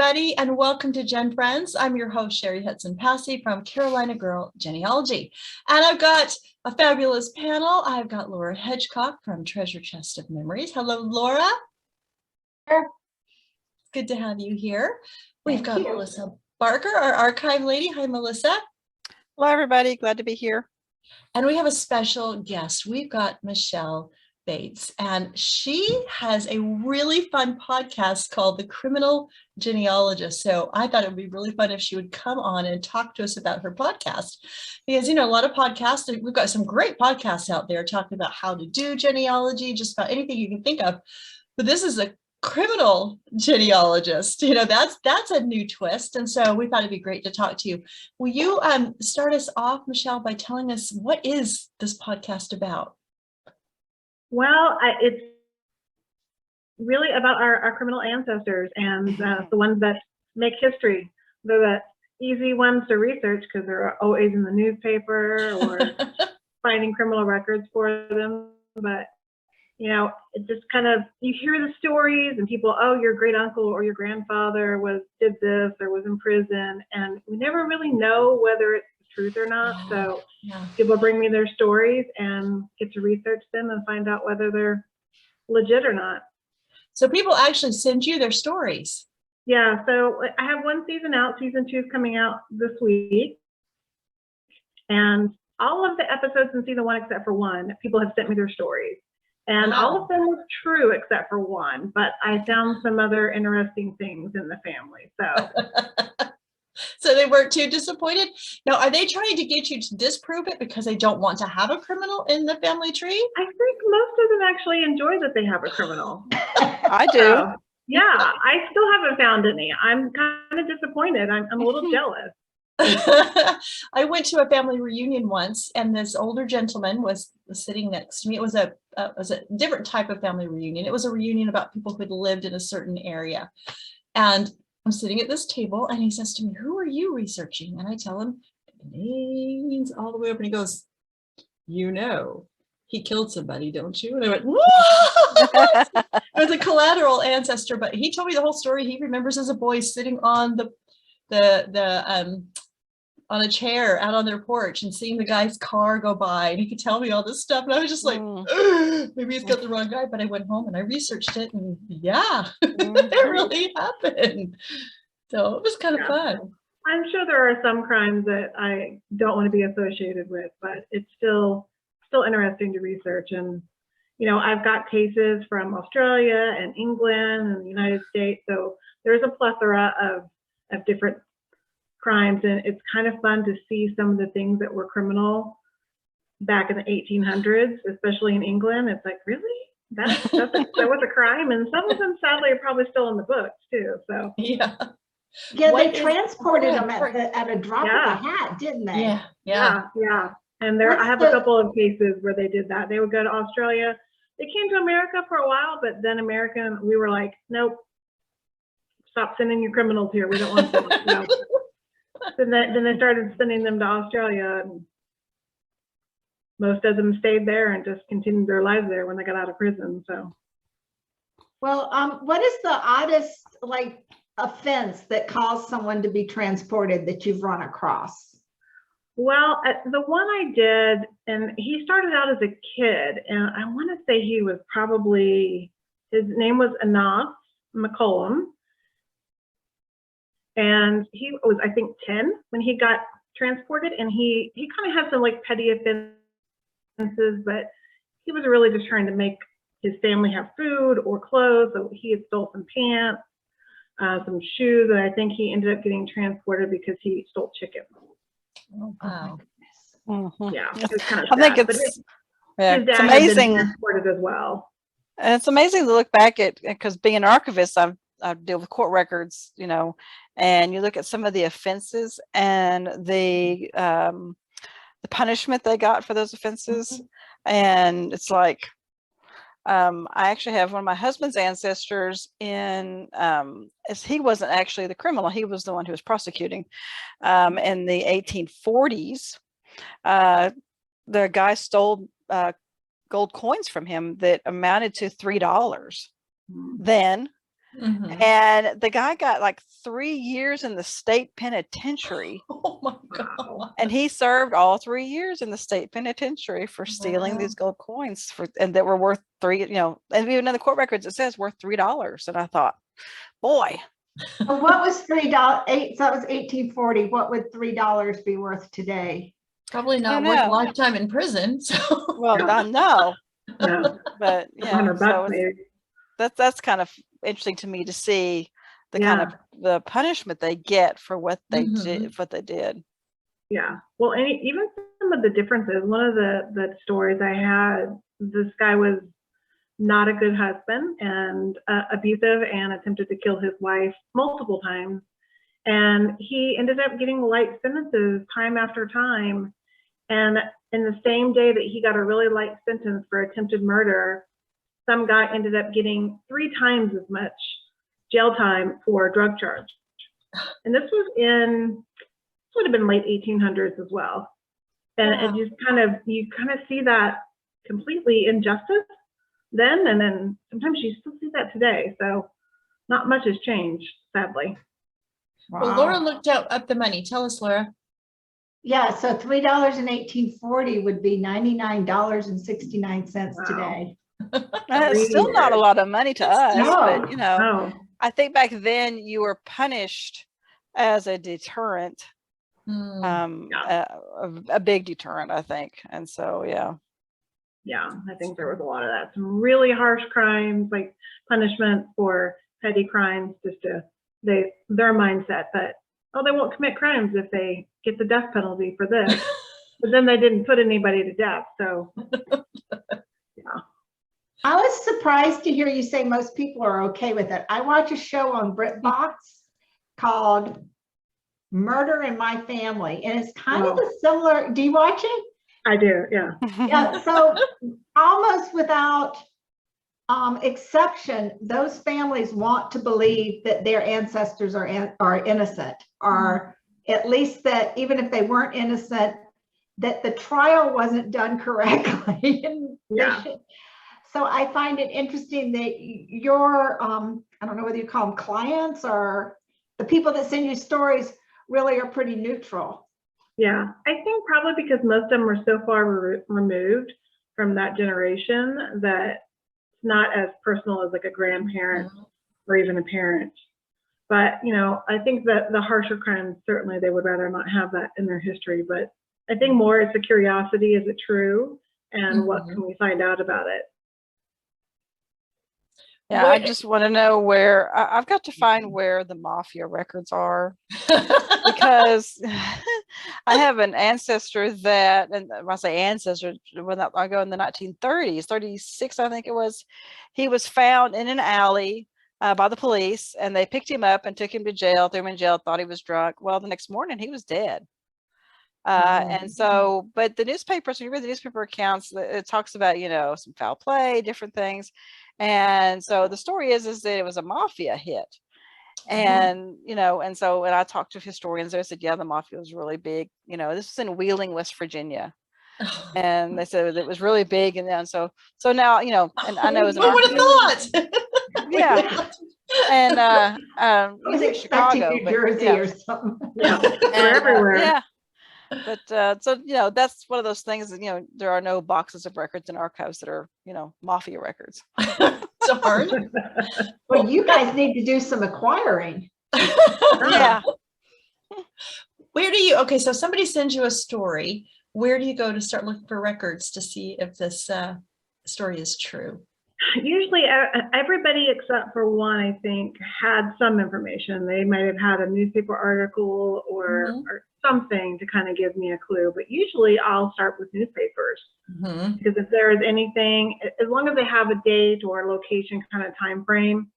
everybody, and welcome to GenFriends. I'm your host, Cheri Hudson Passey from Carolina Girl Genealogy. And I've got a fabulous panel. I've got Laura Hedgecock from Treasure Chest of Memories. Hello, Laura. Sure. Good to have you here. We've got Melissa Barker, our archive lady. Hi, Melissa. Hello, everybody. Glad to be here. And we have a special guest. We've got Michelle Bates, and she has a really fun podcast called The Criminal Genealogist. So I thought it would be really fun if she would come on and talk to us about her podcast, because, you know, a lot of podcasts, we've got some great podcasts out there talking about how to do genealogy, just about anything you can think of. But this is a criminal genealogist. You know, that's a new twist. And so we thought it'd be great to talk to you. Will you start us off, Michelle, by telling us what is this podcast about? Well, it's really about our criminal ancestors and the ones that make history. They're the easy ones to research because they're always in the newspaper or finding criminal records for them. But, you know, it just kind of, you hear the stories and people, oh, your great uncle or your grandfather did this or was in prison. And we never really know whether it's truth or not. So people bring me their stories and get to research them and find out whether they're legit or not. So people actually send you their stories. Yeah, so I have one season out. Season 2 is coming out this week. And all of the episodes in season 1, except for one, people have sent me their stories. And all of them were true except for one, but I found some other interesting things in the family. So So they weren't too disappointed. Now, are they trying to get you to disprove it because they don't want to have a criminal in the family tree? I think most of them actually enjoy that they have a criminal. I do. So, yeah, I still haven't found any. I'm kind of disappointed. I'm a little jealous. I went to a family reunion once, and this older gentleman was sitting next to me. It was a different type of family reunion. It was a reunion about people who had lived in a certain area. And I'm sitting at this table, and he says to me, "Who are you researching?" And I tell him names all the way up, and he goes, "You know, he killed somebody, don't you?" And I went, "What?" It was a collateral ancestor, but he told me the whole story. He remembers as a boy sitting on on a chair out on their porch and seeing the guy's car go by, and he could tell me all this stuff. And I was just like, maybe he's got the wrong guy. But I went home and I researched it, and yeah, it really happened. So it was kind of fun. I'm sure there are some crimes that I don't want to be associated with, but it's still interesting to research. And, you know, I've got cases from Australia and England and the United States. So there's a plethora of different crimes, and it's kind of fun to see some of the things that were criminal back in the 1800s, especially in England. It's like, really? That was a crime? And some of them, sadly, are probably still in the books too. So yeah, they transported them at a drop of a hat, didn't they? Yeah. And I have a couple of cases where they did that. They would go to Australia. They came to America for a while, but then we were like, nope, stop sending your criminals here. We don't want them. No. Then they started sending them to Australia, and most of them stayed there and just continued their lives there when they got out of prison. So, well, what is the oddest offense that caused someone to be transported that you've run across? Well, the one I did, and he started out as a kid, and I want to say his name was Anas McCollum. And he was, I think, 10 when he got transported, and he kind of had some petty offenses, but he was really just trying to make his family have food or clothes. So he had stole some pants, some shoes, and I think he ended up getting transported because he stole chicken. Oh, wow. Yeah, it was kind of I think sad, it's it's amazing. Transported as well. And it's amazing to look back at, because being an archivist, I deal with court records, you know, and you look at some of the offenses and the punishment they got for those offenses. And it's like, I actually have one of my husband's ancestors as he wasn't actually the criminal. He was the one who was prosecuting. In the 1840s, the guy stole gold coins from him that amounted to $3 then. Mhm. And the guy got like 3 years in the state penitentiary. Oh my God. And he served all 3 years in the state penitentiary for stealing these gold coins and that were worth and even in the court records it says worth $3. And I thought, boy. Well, what was $3? So that was 1840. What would $3 be worth today? Probably not worth a lifetime in prison. So well, I know. Yeah. But yeah, so maybe. that's kind of interesting to me to see the kind of the punishment they get for what they did. Yeah. Well, even some of the differences. One of the stories I had, this guy was not a good husband and abusive and attempted to kill his wife multiple times. And he ended up getting light sentences time after time. And in the same day that he got a really light sentence for attempted murder, some guy ended up getting 3 times as much jail time for a drug charge. And this would have been late 1800s as well. And it just you kind of see that completely injustice then, and then sometimes you still see that today. So not much has changed, sadly. Wow. Well, Laura looked up the money. Tell us, Laura. Yeah, so $3 in 1840 would be $99.69 today. It's still not a lot of money to us, but I think back then you were punished as a deterrent, a big deterrent, I think. And so, yeah, I think there was a lot of that. Some really harsh crimes, like punishment for petty crimes, just their mindset that, they won't commit crimes if they get the death penalty for this. But then they didn't put anybody to death. So, yeah. I was surprised to hear you say most people are okay with it. I watch a show on BritBox called Murder in My Family, and it's kind of a similar. Do you watch it? I do, yeah. Yeah, so almost without exception, those families want to believe that their ancestors are innocent, or at least that even if they weren't innocent, that the trial wasn't done correctly. So I find it interesting that your, I don't know whether you call them clients or the people that send you stories really are pretty neutral. Yeah, I think probably because most of them were so far removed from that generation that it's not as personal as like a grandparent or even a parent. But, I think that the harsher crimes, certainly they would rather not have that in their history. But I think more it's a curiosity, is it true? And what can we find out about it? Yeah, I just want to know where I've got to find where the mafia records are, because I have an ancestor that, and when I say ancestor, when I go in the 1930s, 36, I think it was, he was found in an alley by the police, and they picked him up and took him to jail, threw him in jail, thought he was drunk. Well, the next morning he was dead. And so, but the newspapers, when you read the newspaper accounts, it talks about, some foul play, different things. And so the story is that it was a mafia hit. And, and I talked to historians, they said, yeah, the mafia was really big. This was in Wheeling, West Virginia. And they said it was really big. And then, so now, and I know as an who would have thought? Yeah. And you think Chicago, New Jersey or something. They're everywhere. Yeah. But so that's one of those things that there are no boxes of records and archives that are mafia records. So hard. Well, you guys need to do some acquiring. Yeah. So somebody sends you a story, where do you go to start looking for records to see if this story is true? Usually everybody except for one, I think, had some information. They might have had a newspaper article or something to kind of give me a clue. But usually I'll start with newspapers, because if there is anything, as long as they have a date or a location kind of time frame,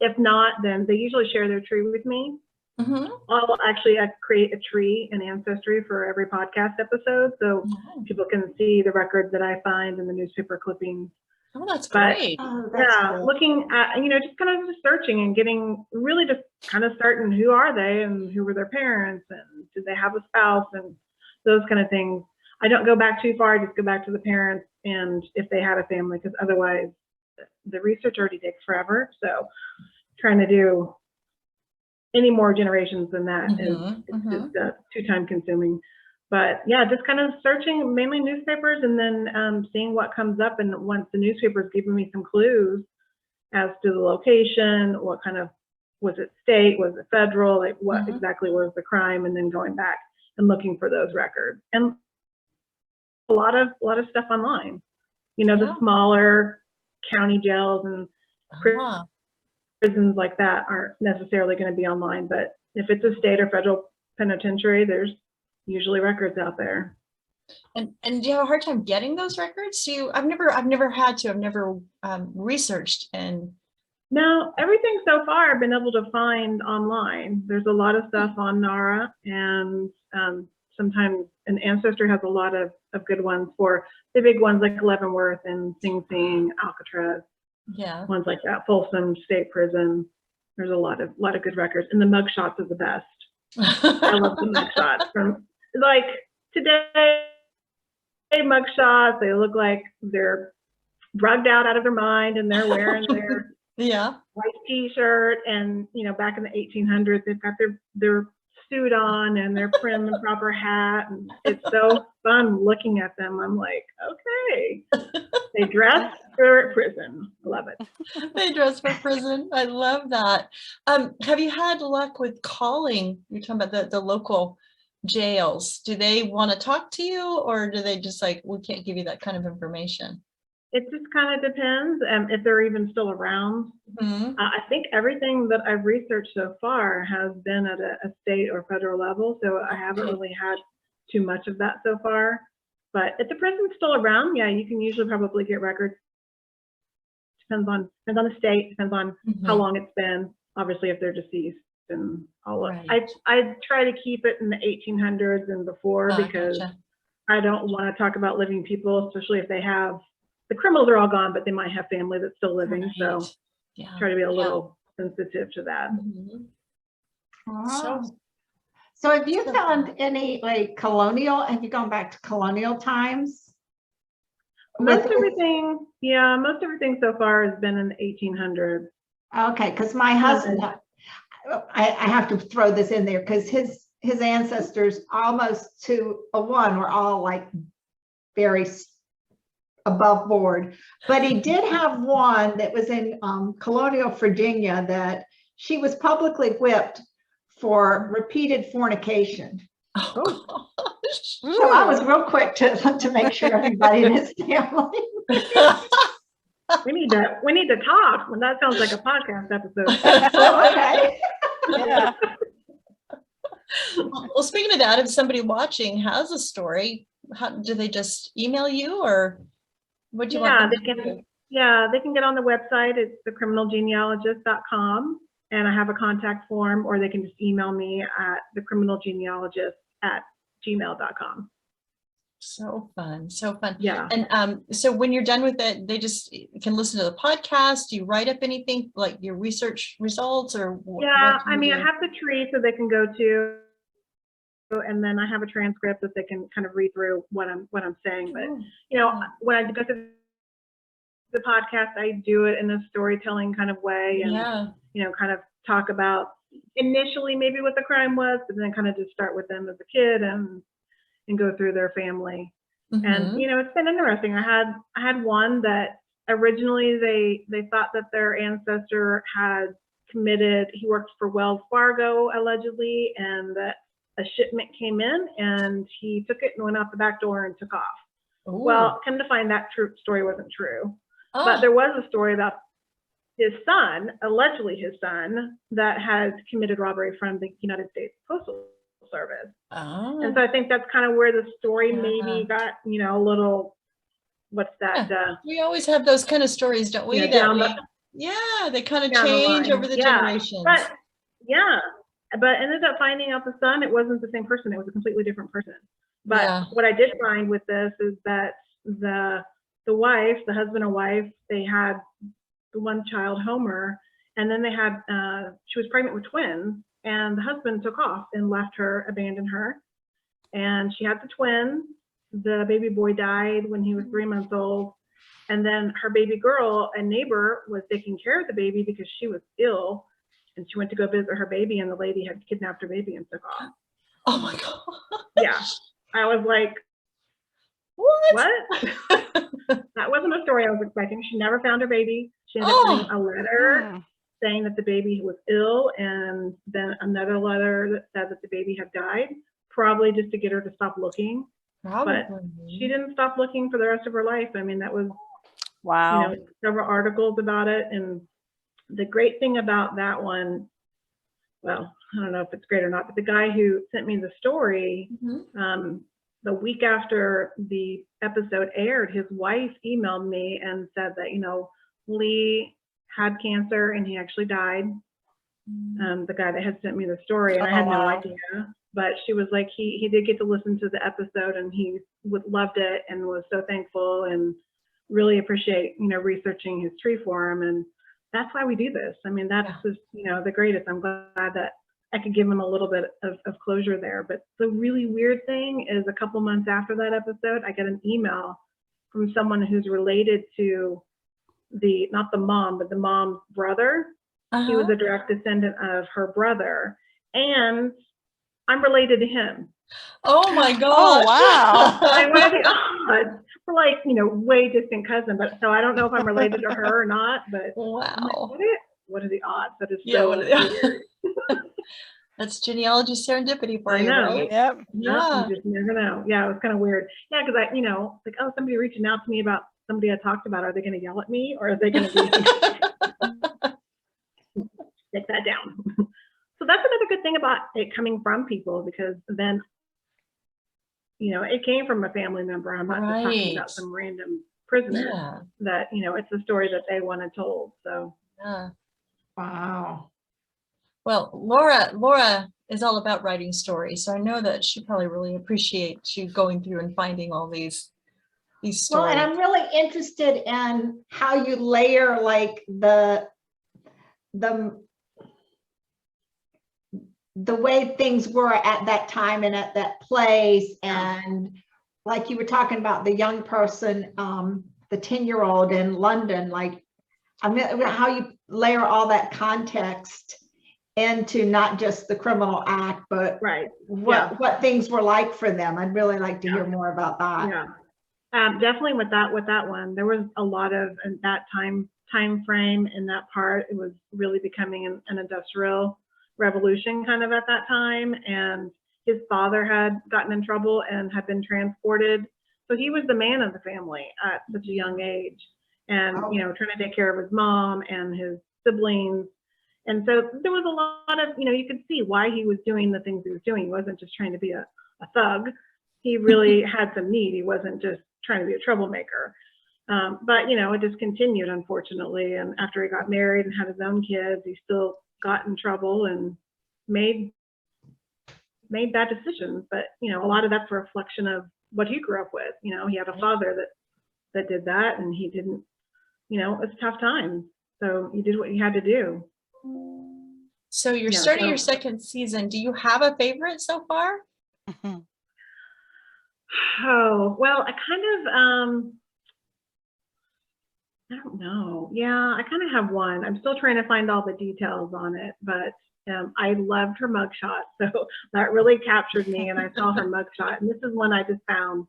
if not, then they usually share their tree with me. I'll actually create a tree, an ancestry for every podcast episode, so people can see the records that I find in the newspaper clippings. Oh, that's great. Cool. Looking at, just kind of just searching and getting really just kind of starting, who are they and who were their parents and did they have a spouse and those kind of things. I don't go back too far, I just go back to the parents and if they had a family, because otherwise the research already takes forever. So trying to do any more generations than that is Mhm. just too time consuming. But yeah, just kind of searching mainly newspapers and then seeing what comes up. And once the newspaper's giving me some clues as to the location, what kind of, was it state, was it federal, like what exactly was the crime, and then going back and looking for those records. And a lot of stuff online. You know, the smaller county jails and prisons like that aren't necessarily going to be online, but if it's a state or federal penitentiary, there's usually records out there. And do you have a hard time getting those records? I've never researched. And no, everything so far I've been able to find online. There's a lot of stuff on NARA, and sometimes an Ancestry has a lot of good ones for the big ones like Leavenworth and Sing Sing, Alcatraz. Yeah. Ones like that, Folsom State Prison. There's a lot of good records, and the mugshots are the best. I love the mugshots from like today mugshots. They look like they're drugged out of their mind, and they're wearing their white T-shirt. And you know, back in the 1800s, they've got their suit on and they're prim and proper hat, and it's so fun looking at them. I'm like, okay, they dress for prison. Love it. They dress for prison. I love that. Have you had luck with calling? You're talking about the local jails. Do they want to talk to you, or do they just like, we can't give you that kind of information? It just kind of depends if they're even still around. I think everything that I've researched so far has been at a state or federal level, so I haven't really had too much of that so far. But if the prison's still around, yeah, you can usually probably get records. Depends on the state, depends on how long it's been. Obviously, if they're deceased and all of it. I try to keep it in the 1800s and before, because I don't want to talk about living people, especially if they have, the criminals are all gone, but they might have family that's still living. So try to be a little sensitive to that. So have you found any like colonial, have you gone back to colonial times? Most everything so far has been in the 1800s. Okay, because my husband, I have to throw this in there because his ancestors almost to a one were all like very above board, but he did have one that was in colonial Virginia that she was publicly whipped for repeated fornication. Oh, so I was real quick to make sure everybody in his family. We need to talk. Well, that sounds like a podcast episode. Okay. Yeah. Well, speaking of that, if somebody watching has a story, how do they just email you, or what do you want them to do? Yeah, they can get on the website. It's thecriminalgenealogist.com, and I have a contact form, or they can just email me at thecriminalgenealogist@gmail.com. So fun, so fun. Yeah. And so when you're done with it, they just can listen to the podcast. Do you write up anything like your research results, or yeah, I mean, I have the tree so they can go to, and then I have a transcript that they can kind of read through what I'm saying. But you know, when I go to the podcast, I do it in a storytelling kind of way, and you know, kind of talk about initially maybe what the crime was, but then kind of just start with them as a kid and go through their family. And you know, it's been interesting. I had one that originally they thought that their ancestor had committed, he worked for Wells Fargo allegedly, and that a shipment came in and he took it and went out the back door and took off. Ooh. Well, come to find that true story wasn't true. But there was a story about his son, allegedly his son, that had committed robbery from the United States Postal Service. And so I think that's kind of where the story maybe got, you know, a little, what's that? We always have those kind of stories, don't we? Yeah, they kind of change over the generations. But ended up finding out the son, it wasn't the same person. It was a completely different person. But what I did find with this is that the wife, the husband and wife, they had the one child, Homer, and then they had, she was pregnant with twins, and the husband took off and left her, abandoned her. And she had the twins. The baby boy died when he was 3 months old. And then her baby girl, a neighbor, was taking care of the baby because she was ill, and she went to go visit her baby, and the lady had kidnapped her baby and took off. Oh my God. Yeah. I was like, what? That wasn't a story I was expecting. She never found her baby. She ended up getting a letter saying that the baby was ill, and then another letter that said that the baby had died, probably just to get her to stop looking. Probably. But she didn't stop looking for the rest of her life. I mean, that was, Wow. several articles about it. And the great thing about that one, well, I don't know if it's great or not, but the guy who sent me the story, the week after the episode aired, his wife emailed me and said that, Lee had cancer and he actually died. The guy that had sent me the story, and I had no idea, but she was like, he did get to listen to the episode, and he loved it and was so thankful and really appreciate, researching his tree for him. And that's why we do this. I mean, that's just, the greatest. I'm glad that I could give him a little bit of closure there. But the really weird thing is, a couple months after that episode, I got an email from someone who's related to not the mom, but the mom's brother. He was a direct descendant of her brother, and I'm related to him. Oh my gosh. Oh, wow. I what are the odds? We're like, way distant cousin, but so I don't know if I'm related to her or not, but Wow. I'm like, what are the odds? That is so weird. That's genealogy serendipity for I you, know. right? Yep. Yeah. You just never know. Yeah, it was kind of weird. Yeah, because like, somebody reaching out to me about somebody I talked about. Are they going to yell at me, or are they going to be take that down? So that's another good thing about it coming from people, because then, it came from a family member. I'm not just talking about some random prisoner that, it's a story that they wanted told. So, Wow. Well, Laura is all about writing stories, so I know that she probably really appreciates you going through and finding all these stories. Well, and I'm really interested in how you layer like the way things were at that time and at that place. And like you were talking about the young person, the 10-year-old in London, like how you layer all that context into not just the criminal act, but what things were like for them. I'd really like to hear more about that. Yeah, definitely with that one, there was a lot of, in that time frame, in that part, it was really becoming an industrial revolution kind of at that time. And his father had gotten in trouble and had been transported. So he was the man of the family at such a young age, and, trying to take care of his mom and his siblings. And so there was a lot of, you could see why he was doing the things he was doing. He wasn't just trying to be a thug. He really had some need. He wasn't just trying to be a troublemaker. But, it just continued, unfortunately. And after he got married and had his own kids, he still got in trouble and made bad decisions. But, a lot of that's a reflection of what he grew up with. He had a father that did that, and he didn't, it was a tough time. So you did what you had to do. So you're starting your second season. Do you have a favorite so far? Oh, well, I kind of, I don't know. Yeah, I kind of have one. I'm still trying to find all the details on it, but I loved her mugshot. So that really captured me, and I saw her mugshot. And this is one I just found,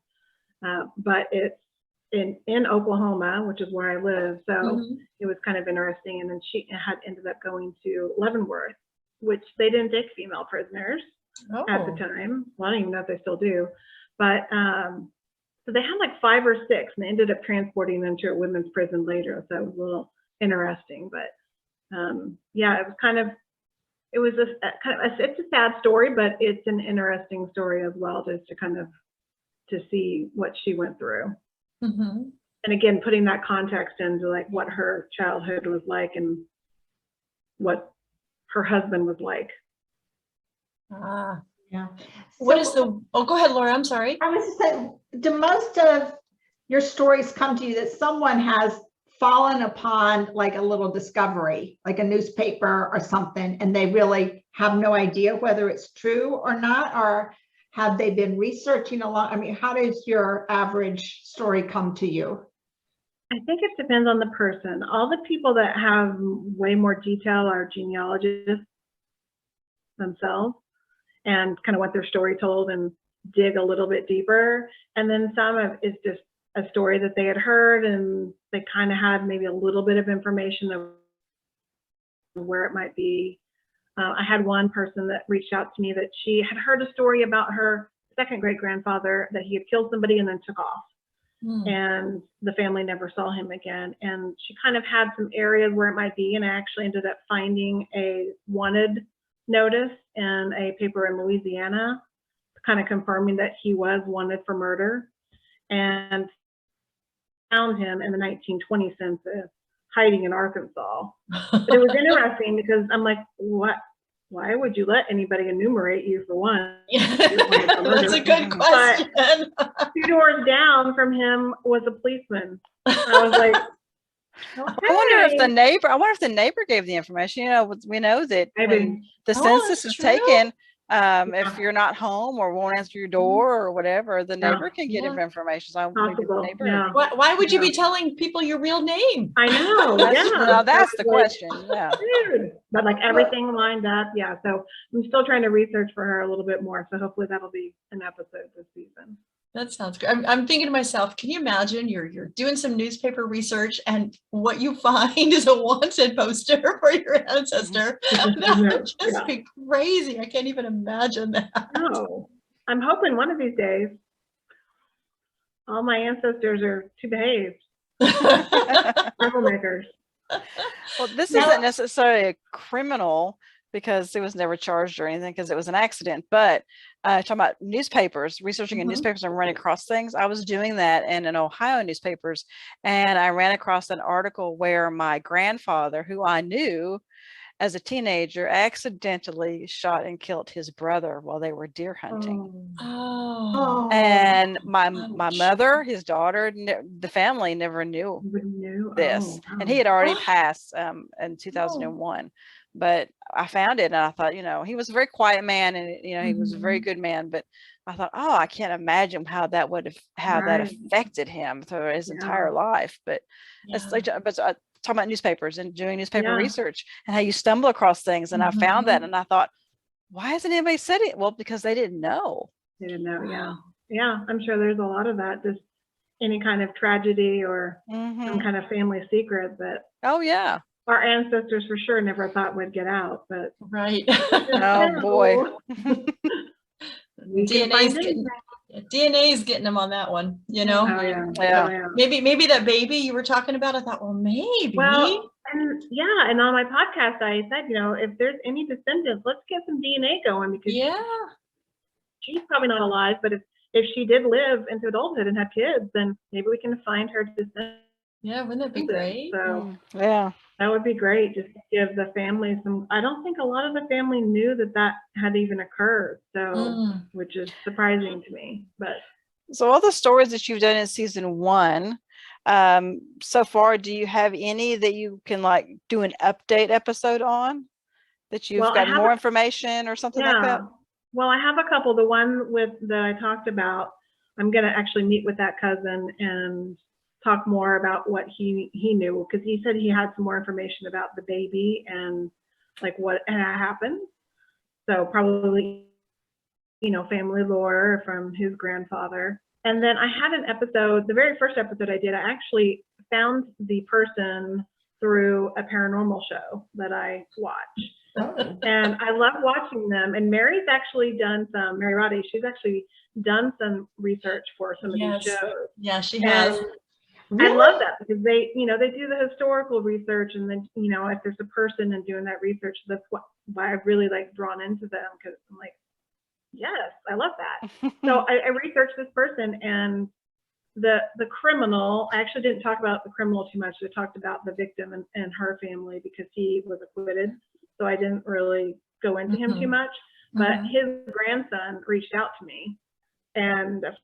but it's in Oklahoma, which is where I live. So it was kind of interesting. And then she had ended up going to Leavenworth, which they didn't take female prisoners at the time. Well, I don't even know if they still do. But so they had like 5 or 6, and they ended up transporting them to a women's prison later. So it was a little interesting. But yeah, it was kind of, it was it's a sad story, but it's an interesting story as well, just to kind of to see what she went through. And again, putting that context into like what her childhood was like and what her husband was like. Yeah. What is go ahead, Laura, I'm sorry. I was just saying, do most of your stories come to you that someone has fallen upon like a little discovery, like a newspaper or something, and they really have no idea whether it's true or not, or have they been researching a lot? I mean, how does your average story come to you? I think it depends on the person. All the people that have way more detail are genealogists themselves and kind of want their story told and dig a little bit deeper. And then some of it's just a story that they had heard and they kind of had maybe a little bit of information of where it might be. I had one person that reached out to me that she had heard a story about her second great grandfather that he had killed somebody and then took off. And the family never saw him again. And she kind of had some areas where it might be, and I actually ended up finding a wanted notice in a paper in Louisiana, kind of confirming that he was wanted for murder, and found him in the 1920 census hiding in Arkansas. But it was interesting because I'm like, why would you let anybody enumerate you for one? That's a good question. But 2 doors down from him was a policeman. I was like, okay. I wonder if the neighbor gave the information. You know, we know that when the census is taken, if you're not home or won't answer your door or whatever, the neighbor can get information. So maybe the neighbor. Why would you be telling people your real name? I know. Now that's the question. Yeah. Dude. But like everything lined up. Yeah. So I'm still trying to research for her a little bit more. So hopefully that'll be an episode this season. That sounds good. I'm thinking to myself, can you imagine you're doing some newspaper research and what you find is a wanted poster for your ancestor? That would just be crazy. I can't even imagine that. No, I'm hoping one of these days all my ancestors are too behaved. Troublemakers. Well, this isn't necessarily a criminal because it was never charged or anything because it was an accident, but talking about newspapers, researching in newspapers and running across things. I was doing that in an Ohio newspapers, and I ran across an article where my grandfather, who I knew as a teenager, accidentally shot and killed his brother while they were deer hunting. And my mother, his daughter, the family never knew this. And he had already passed in 2001. But I found it and I thought, you know, he was a very quiet man and, you know, he was a very good man. But I thought, oh, I can't imagine how that would have, that affected him through his entire life. But it's like, but talking about newspapers and doing newspaper research and how you stumble across things. And I found that and I thought, why hasn't anybody said it? Well, because they didn't know. They didn't know. Yeah. Yeah. I'm sure there's a lot of that. Just any kind of tragedy or some kind of family secret that. Oh, yeah. Our ancestors for sure never thought would get out, but oh boy. DNA's getting them on that one, you know. Maybe that baby you were talking about, I thought, well, maybe. Well, and and on my podcast I said, you know, if there's any descendants, let's get some DNA going because she's probably not alive, but if she did live into adulthood and have kids, then maybe we can find her descendants. Yeah, wouldn't that be great? So that would be great. Just to give the family some. I don't think a lot of the family knew that had even occurred. So, which is surprising to me. But so all the stories that you've done in season 1, so far, do you have any that you can like do an update episode on that you've got more information or something like that? Well, I have a couple. The one that I talked about, I'm going to actually meet with that cousin and talk more about what he knew, because he said he had some more information about the baby and like what had happened. So probably, you know, family lore from his grandfather. And then I had an episode, the very first episode I did, I actually found the person through a paranormal show that I watched. And I love watching them. And Mary's actually done some, Mary Roddy, she's actually done some research for some of these shows. Yeah, she has. I love that because they, you know, they do the historical research, and then, you know, if there's a person and doing that research, that's why I've really like drawn into them, because I'm like, yes, I love that. So I researched this person, and the criminal, I actually didn't talk about the criminal too much. I talked about the victim and her family because he was acquitted. So I didn't really go into him too much, but his grandson reached out to me, and at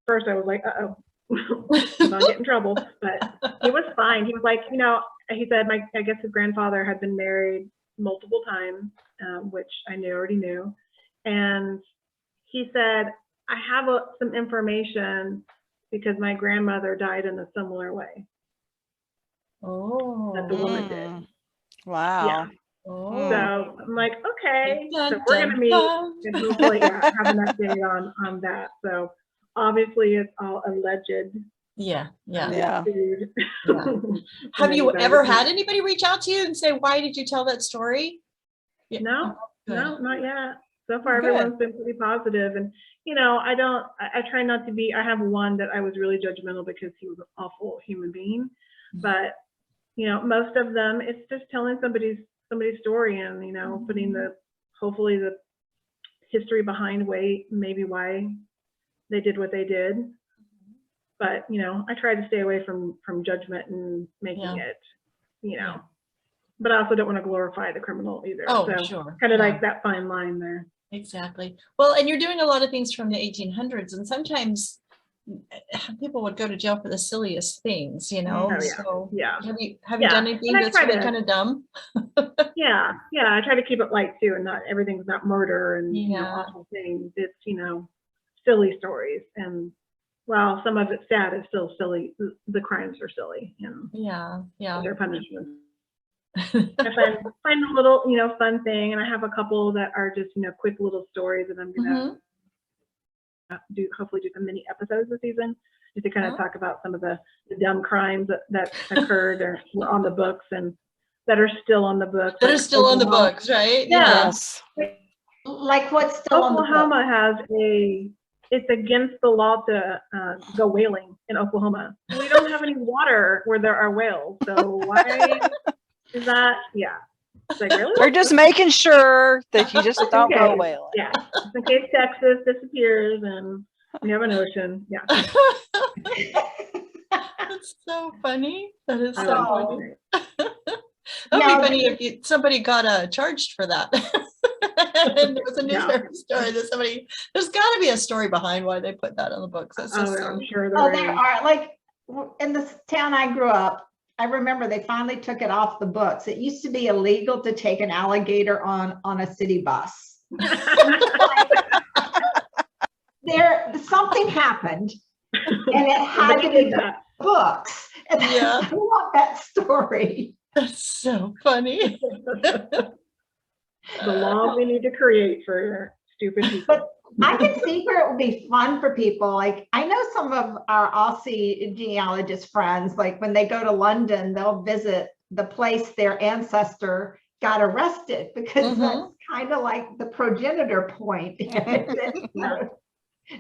first I was like, uh-oh. I'm gonna get in trouble, but he was fine. He was like, you know, he said, I guess his grandfather had been married multiple times, which I already knew. And he said, I have some information because my grandmother died in a similar way that the woman did. Mm. Wow. Yeah. Oh. So I'm like, okay, Dun, so we're dun, gonna meet dun. and hopefully have an update on that. So obviously it's all alleged. Yeah. Yeah. Food. Yeah. And Have then you died ever of had it. anybody reach out to you and say, why did you tell that story? Yeah. No, Good. no, not yet. So far, Good. everyone's been pretty positive. And, you know, I try not to be, I have one that I was really judgmental because he was an awful human being. But, you know, most of them, it's just telling somebody's story and, you know, putting hopefully the history behind maybe why they did what they did. But, you know, I try to stay away from judgment and making it, you know. Yeah. But I also don't want to glorify the criminal either. Oh, so sure. kind of Yeah. like that fine line there. Exactly. Well, and you're doing a lot of things from the 1800s, and sometimes people would go to jail for the silliest things, you know. Oh, yeah. So Yeah. have you done anything And I that's try really to- kind of dumb? Yeah. I try to keep it light too, and not everything's not murder and you know, Yeah. awful things. It's, you know, silly stories. And while some of it's sad, it's still silly. The crimes are silly, you know, Yeah. their punishments. I find a little, you know, fun thing, and I have a couple that are just, you know, quick little stories that I'm gonna hopefully do some mini episodes this season, just to kind of talk about some of the dumb crimes that occurred or were on the books and that are still on the books. That like are still on the Oklahoma. books, right? Yeah. Yes. Like what's still on the book? Oklahoma has it's against the law to go whaling in Oklahoma. We don't have any water where there are whales, so why is that? Yeah, it's like, really? They're just making sure that you just don't go Okay. whaling. Yeah, just in case Texas disappears and we have an ocean. Yeah. That's so funny. That is so Oh. funny. That'd Now, be funny if somebody got charged for that. And there was a newspaper story that there's got to be a story behind why they put that on the books. That's so I'm silly. sure Oh, there there is. are, like, in the town I grew up, I remember they finally took it off the books. It used to be illegal to take an alligator on a city bus. Something happened and it had to Somebody be did that. books. And Yeah. I want that story. That's so funny. The laws we need to create for stupid people. But I can see where it would be fun for people. Like, I know some of our Aussie genealogist friends, like when they go to London, they'll visit the place their ancestor got arrested because that's kind of like the progenitor point.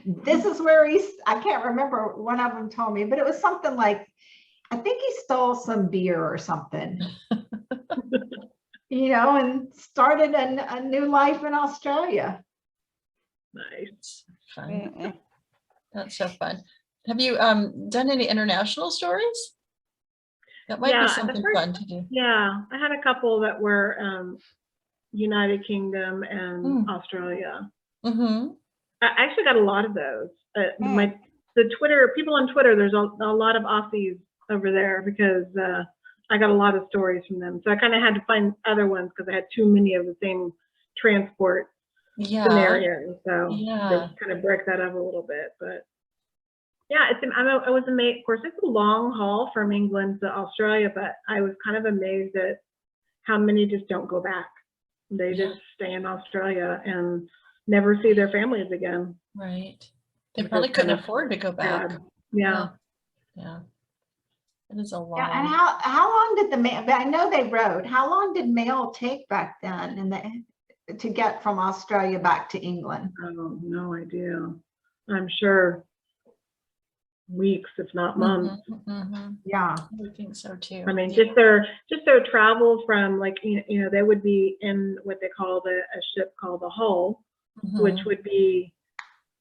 This is where I can't remember, one of them told me, but it was something like, I think he stole some beer or something, you know, and started a new life in Australia. Nice. Fun. That's so fun. Have you done any international stories? That might be something fun to do. Yeah, I had a couple that were United Kingdom and Australia. I actually got a lot of those. The Twitter people on Twitter, there's a lot of Aussies over there because I got a lot of stories from them. So I kind of had to find other ones because I had too many of the same transport scenarios. So just kind of break that up a little bit. But yeah, I was amazed. Of course, it's a long haul from England to Australia, but I was kind of amazed at how many just don't go back. They just stay in Australia and never see their families again. Right. They probably couldn't afford to go back. Yeah. It is a lot. Yeah, and how long did the mail? I know they rode. How long did mail take back then, to get from Australia back to England? Oh, no idea. I'm sure weeks, if not months. Yeah, I think so too. I mean, just their travel from, like, you know, they would be in what they call a ship called the hull, which would be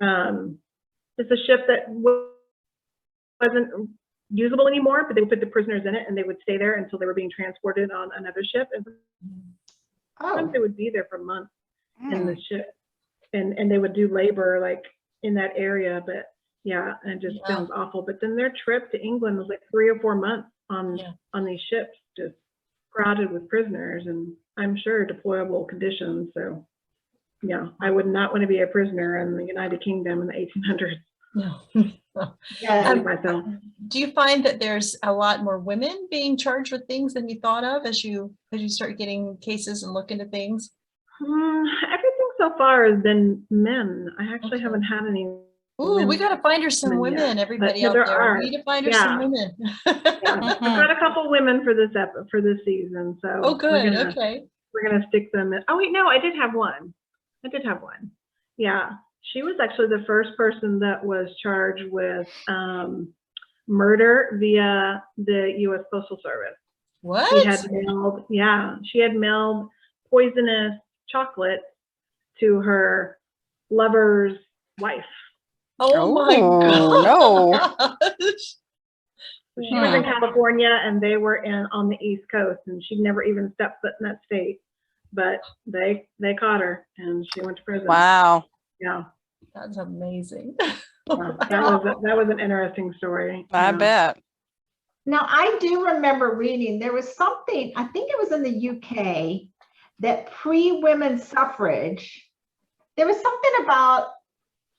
it's a ship that wasn't usable anymore, but they would put the prisoners in it and they would stay there until they were being transported on another ship. And sometimes they would be there for months in the ship, and they would do labor like in that area. But yeah, and it just sounds awful. But then their trip to England was like 3 or 4 months on these ships, just crowded with prisoners, and I'm sure deployable conditions. So yeah, I would not want to be a prisoner in the United Kingdom in the 1800s. No. Yeah. myself. Do you find that there's a lot more women being charged with things than you thought of as you start getting cases and look into things? Everything so far has been men. I actually haven't had any. Ooh, we got to find her some women women, yet, everybody but out there there. are. We need to find her some women. Yeah, I've got a couple women for this season, so Oh, good. Okay. we're gonna stick them in. Oh wait, no, I did have one. Yeah, she was actually the first person that was charged with murder via the U.S. Postal Service. What? She had mailed poisonous chocolate to her lover's wife. Oh my gosh. She was in California and they were on the East Coast, and she'd never even stepped foot in that state. But they caught her and she went to prison. Wow. Yeah. That's amazing. That was an interesting story. I bet. Now, I do remember reading, there was something, I think it was in the UK, that pre-women's suffrage, there was something about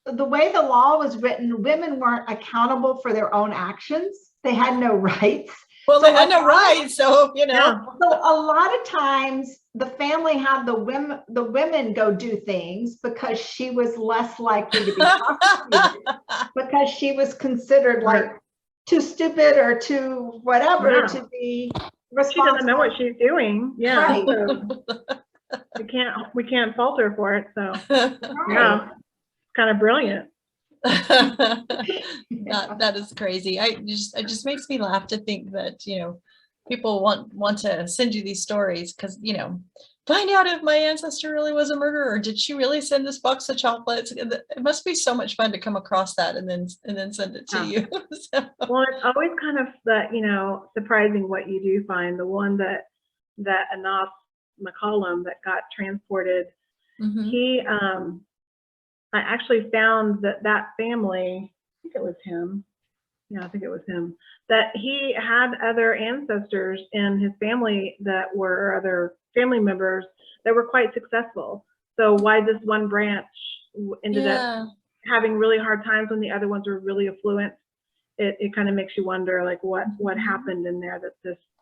the way the law was written, women weren't accountable for their own actions. They had no rights. Well, they had no rights, so, you know. Yeah. So a lot of times the family had the women go do things because she was less likely to be prosecuted because she was considered like too stupid or too whatever to be responsible. She doesn't know what she's doing. Yeah. Right. So we can't fault her for it. So Right. it's kind of brilliant. That is crazy. It just makes me laugh to think that, you know, people want to send you these stories because, you know, find out if my ancestor really was a murderer, or did she really send this box of chocolates? It must be so much fun to come across that and then send it to you. So. Well, it's always kind of surprising what you do find. The one that Anas McCollum that got transported, he I actually found that family, I think it was him. Yeah, I think it was him, that he had other ancestors in his family that were other family members that were quite successful. So why this one branch ended up having really hard times when the other ones were really affluent, it kind of makes you wonder like what happened in there that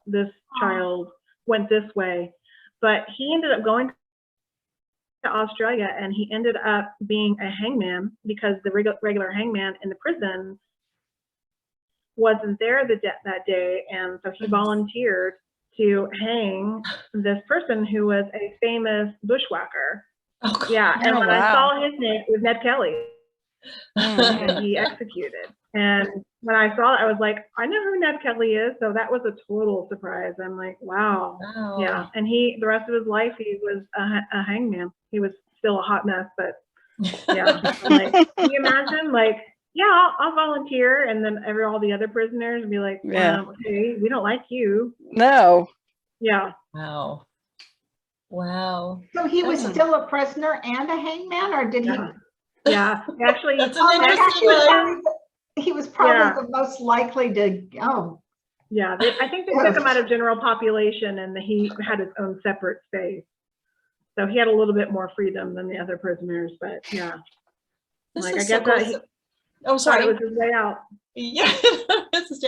this child went this way. But he ended up going to Australia and he ended up being a hangman because the regular hangman in the prison wasn't there that day, and so he volunteered to hang this person who was a famous bushwhacker. And when I saw his name, it was Ned Kelly, and he executed. And when I saw it, I was like, I know who Ned Kelly is. So that was a total surprise. I'm like, wow. Yeah. And the rest of his life, he was a hangman. He was still a hot mess, but yeah. I'm like, can you imagine? Like, yeah, I'll volunteer. And then all the other prisoners would be like, okay, we don't like you. No. Yeah. Wow. So he was still a prisoner and a hangman, or did he? Yeah, actually, he was probably the most likely to go. Yeah, I think they took him out of general population and he had his own separate space. So he had a little bit more freedom than the other prisoners, but yeah. This is so cool. Sorry. It was his way out. Yeah, this is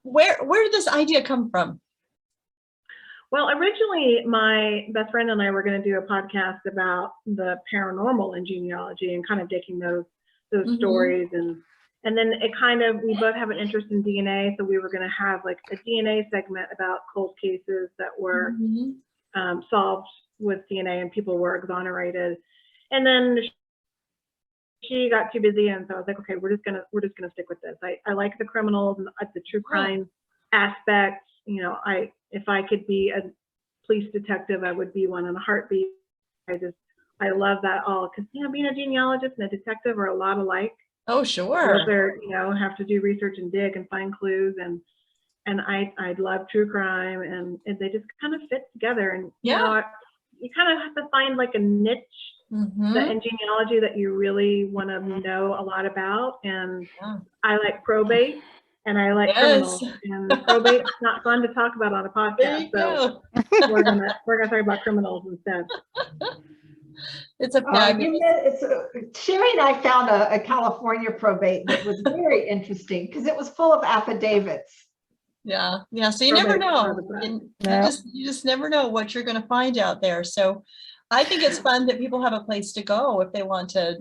Where did this idea come from? Well, originally my best friend and I were going to do a podcast about the paranormal in genealogy and kind of taking those stories and then we both have an interest in DNA, so we were going to have like a DNA segment about cold cases that were solved with DNA and people were exonerated. And then she got too busy, and so I was like, okay, we're just gonna stick with this. I like the criminals and the true crime aspect. You know, if I could be a police detective, I would be one in a heartbeat. I love that all because being a genealogist and a detective are a lot alike. Oh, sure. They're have to do research and dig and find clues, and I love true crime, and they just kind of fit together. And you kind of have to find like a niche in genealogy that you really want to know a lot about. And I like probate. And I like criminals, and probate's not fun to talk about on a podcast. So we're gonna talk about criminals instead. It's a You fabulous. know, Cheri and I found a California probate that was very interesting because it was full of affidavits. Yeah. So you never know. And No. you just never know what you're going to find out there. So I think it's fun that people have a place to go if they want to,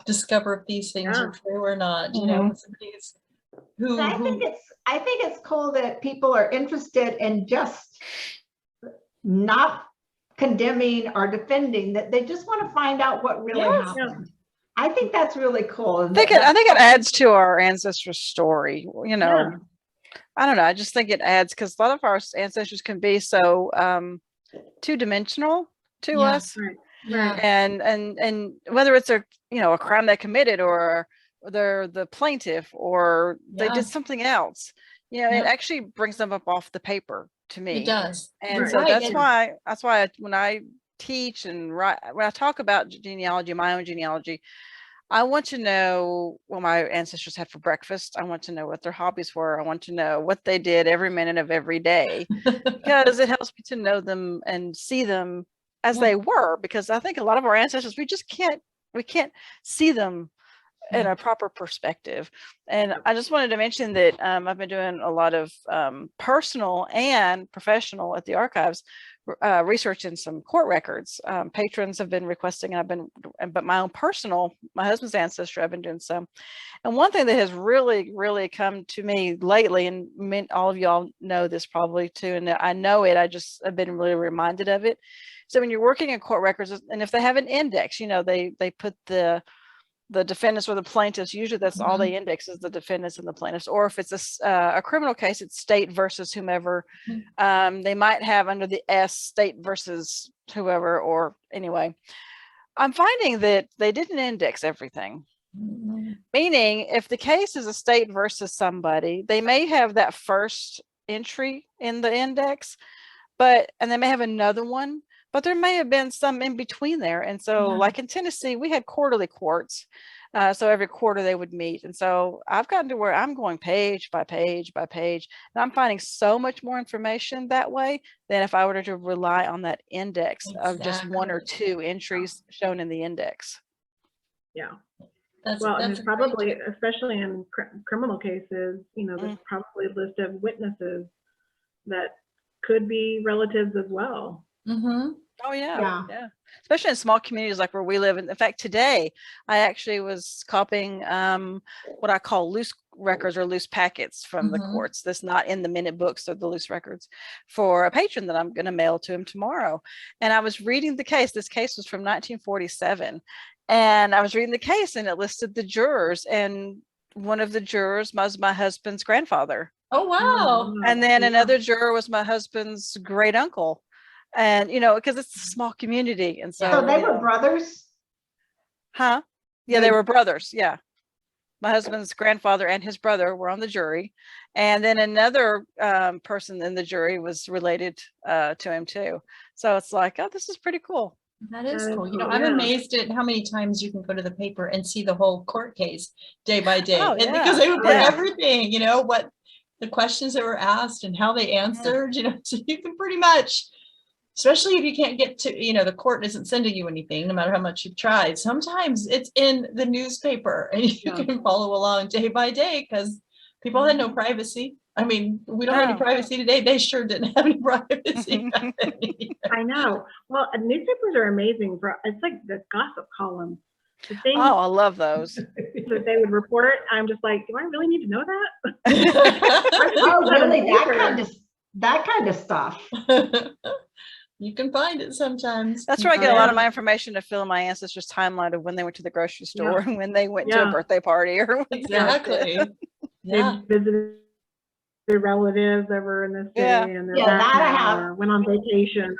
discover if these things are true or not. Somebody's I think it's cool that people are interested in just not condemning or defending, that they just want to find out what really happened. I think that's really cool. I think it adds to our ancestors' story. I don't know. I just think it adds, because a lot of our ancestors can be so two-dimensional to us. Yeah. And whether it's a crime they committed, or they're the plaintiff, or they did something else, it actually brings them up off the paper to me. It does. And so that's why when I teach and when I talk about genealogy, my own genealogy, I want to know what my ancestors had for breakfast. I want to know what their hobbies were. I want to know what they did every minute of every day, because it helps me to know them and see them as they were. Because I think a lot of our ancestors, we can't see them in a proper perspective. And I just wanted to mention that I've been doing a lot of personal and professional at the archives research in some court records. Patrons have been requesting, but my own personal, my husband's ancestry, I've been doing some. And one thing that has really, really come to me lately, and all of y'all know this probably too, and I know it, I just have been really reminded of it. So when you're working in court records, and if they have an index, they put the defendants or the plaintiffs, usually that's all they index is the defendants and the plaintiffs. Or if it's a criminal case, it's state versus whomever. They might have under the S, state versus whoever, or anyway. I'm finding that they didn't index everything. Meaning, if the case is a state versus somebody, they may have that first entry in the index, and they may have another one, but there may have been some in between there. And so like in Tennessee, we had quarterly courts. So every quarter they would meet. And so I've gotten to where I'm going page by page by page, and I'm finding so much more information that way than if I were to rely on that index of just one or two entries shown in the index. Yeah. And it's probably, especially in criminal cases, there's probably a list of witnesses that could be relatives as well. Oh yeah. Especially in small communities like where we live. In fact, today I actually was copying what I call loose records or loose packets from the courts. That's not in the minute books, or the loose records, for a patron that I'm going to mail to him tomorrow. And I was reading the case. This case was from 1947, and I was reading the case, and it listed the jurors, and one of the jurors was my husband's grandfather. Oh wow! And then another juror was my husband's great uncle. And because it's a small community, and so they were brothers. Yeah, they were brothers. Yeah, my husband's grandfather and his brother were on the jury, and then another person in the jury was related to him too. So it's like, oh, this is pretty cool. That is cool. I'm amazed at how many times you can go to the paper and see the whole court case day by day, because they would put everything, what the questions that were asked and how they answered. So you can pretty much. Especially if you can't get to, the court isn't sending you anything, no matter how much you've tried. Sometimes it's in the newspaper, and you can follow along day by day, because people had no privacy. I mean, we don't have any privacy today. They sure didn't have any privacy. I know. Well, newspapers are amazing. It's like the gossip column. I love those. That they would report. I'm just like, do I really need to know that? Really? That kind of stuff. You can find it sometimes. That's where I get a lot of my information, to fill in my ancestors' timeline of when they went to the grocery store and when they went to a birthday party or exactly. They visited their relatives over in the city, and they're back now, or went on vacation.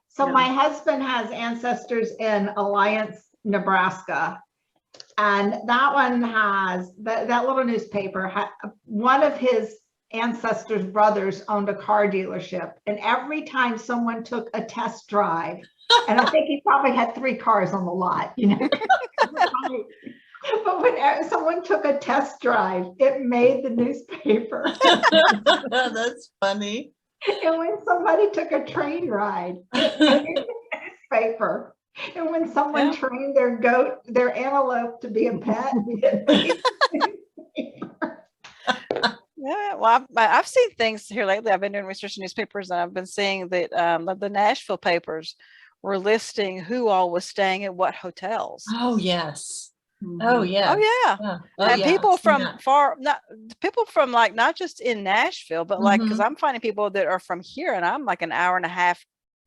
So my husband has ancestors in Alliance, Nebraska, and that one has that little newspaper. One of his ancestors' brothers owned a car dealership, and every time someone took a test drive, and I think he probably had 3 cars on the lot, but when someone took a test drive, it made the newspaper. That's funny. And when somebody took a train ride, it made the newspaper. And when someone trained their goat, their antelope to be a pet. Yeah, well, I've seen things here lately. I've been doing research in newspapers, and I've been seeing that the Nashville papers were listing who all was staying at what hotels. Oh, yes. Oh, yeah. Oh, yeah. Oh, And yeah. people I've seen from people from like not just in Nashville, but like because I'm finding people that are from here, and I'm like an hour and a half,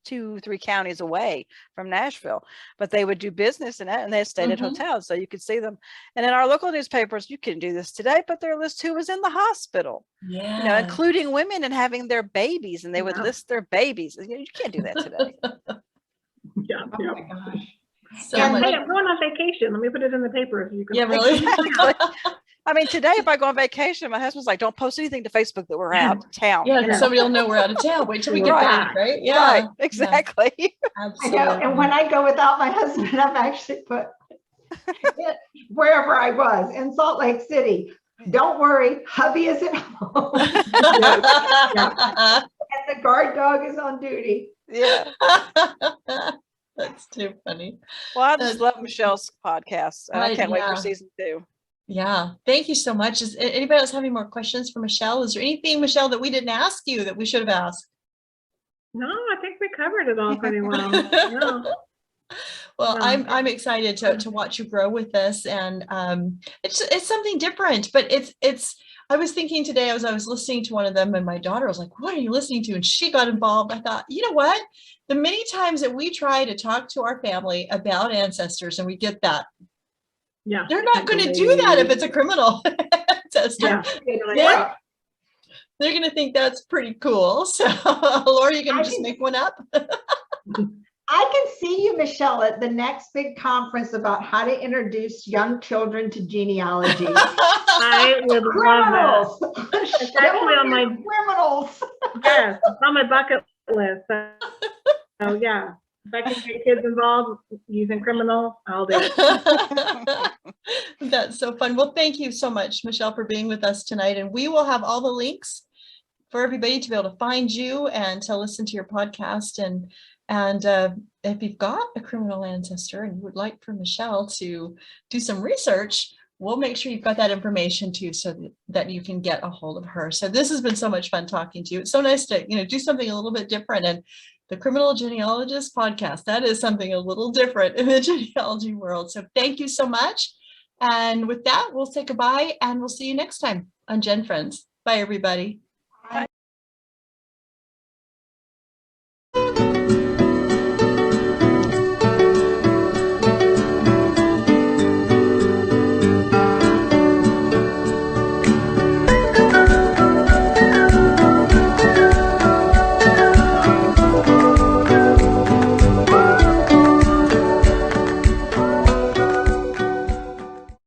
2-3 counties away from Nashville, but they would do business in that, and they stayed at hotels, so you could see them. And in our local newspapers, you can do this today, but they list who was in the hospital, Yeah. you know, including women and having their babies, and they would list their babies. You can't do that today. Yeah. Oh my gosh. So Yeah, much. hey, I'm going on vacation. Let me put it in the paper so you can. Yeah, really. I mean, today, if I go on vacation, my husband's like, don't post anything to Facebook that we're out of town. Yeah, because somebody will know we're out of town. Wait till we get back, right? Yeah. Right, exactly. Yeah, I absolutely. know. And when I go without my husband, I've actually put wherever I was in Salt Lake City. Don't worry, hubby is at home. And the guard dog is on duty. Yeah. That's too funny. Well, I just love Michelle's podcast. I can't wait for Yeah. season 2. Yeah. Thank you so much. Is anybody else have any more questions for Michelle? Is there anything, Michelle, that we didn't ask you that we should have asked? No, I think we covered it all pretty well. Yeah. Well, Yeah. I'm excited to watch you grow with this, and it's something different. But it's. I was thinking today as I was listening to one of them, and my daughter was like, "What are you listening to?" And she got involved. I thought, you know what? The many times that we try to talk to our family about ancestors, and we get that, Yeah. they're not going to do that if it's a criminal ancestor. Yeah. They're going to think that's pretty cool. So, Laura, you're going to just make one up? I can see you, Michelle, at the next big conference about how to introduce young children to genealogy. I would love that. It's actually on my criminals. Yes, it's on my bucket list. So yeah, if I can get kids involved using criminal, I'll do it. That's so fun. Well, thank you so much, Michelle, for being with us tonight. And we will have all the links for everybody to be able to find you and to listen to your podcast. And if you've got a criminal ancestor and you would like for Michelle to do some research, we'll make sure you've got that information too, so that you can get a hold of her. So this has been so much fun talking to you. It's so nice to, do something a little bit different. And the Criminal Genealogist Podcast, that is something a little different in the genealogy world. So thank you so much. And with that, we'll say goodbye, and we'll see you next time on GenFriends. Bye, everybody.